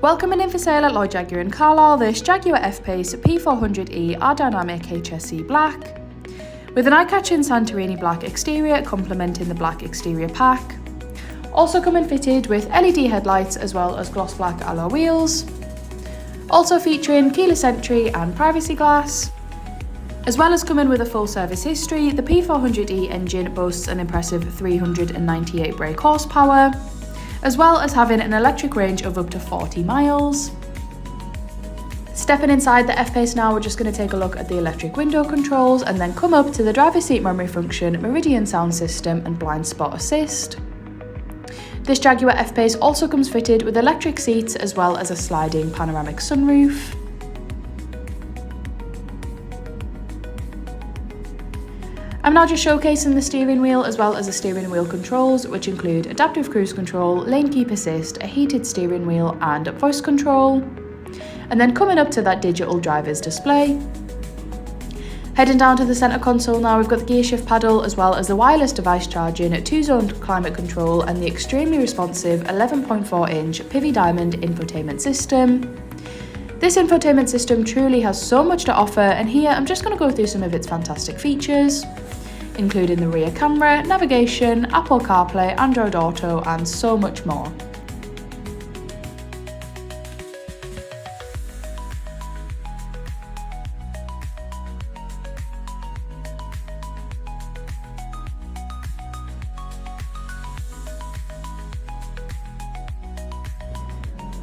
Welcoming in for sale at Lloyd Jaguar in Carlisle, this Jaguar F-Pace P400e R-Dynamic HSE Black, with an eye-catching Santorini Black exterior complementing the black exterior pack. Also coming fitted with LED headlights as well as gloss black alloy wheels. Also featuring keyless entry and privacy glass. As well as coming with a full service history, the P400e engine boasts an impressive 398 brake horsepower, as well as having an electric range of up to 40 miles. Stepping inside the F-Pace now, we're just going to take a look at the electric window controls and then come up to the driver's seat memory function, Meridian sound system and blind spot assist. This Jaguar F-Pace also comes fitted with electric seats as well as a sliding panoramic sunroof. I'm now just showcasing the steering wheel as well as the steering wheel controls, which include adaptive cruise control, lane keep assist, a heated steering wheel and voice control. And then coming up to that digital driver's display. Heading down to the centre console now, we've got the gear shift paddle as well as the wireless device charging, 2-zone climate control and the extremely responsive 11.4-inch Pivi Diamond infotainment system. This infotainment system truly has so much to offer, and here I'm just going to go through some of its fantastic features, including the rear camera, navigation, Apple CarPlay, Android Auto and so much more.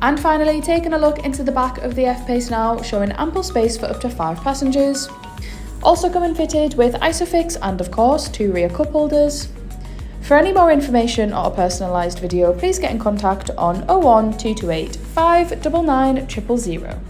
And finally, taking a look into the back of the F-Pace now, showing ample space for up to 5 passengers. Also coming fitted with ISOFIX and of course 2 rear cup holders. For any more information or a personalised video, please get in contact on 01228 599 000.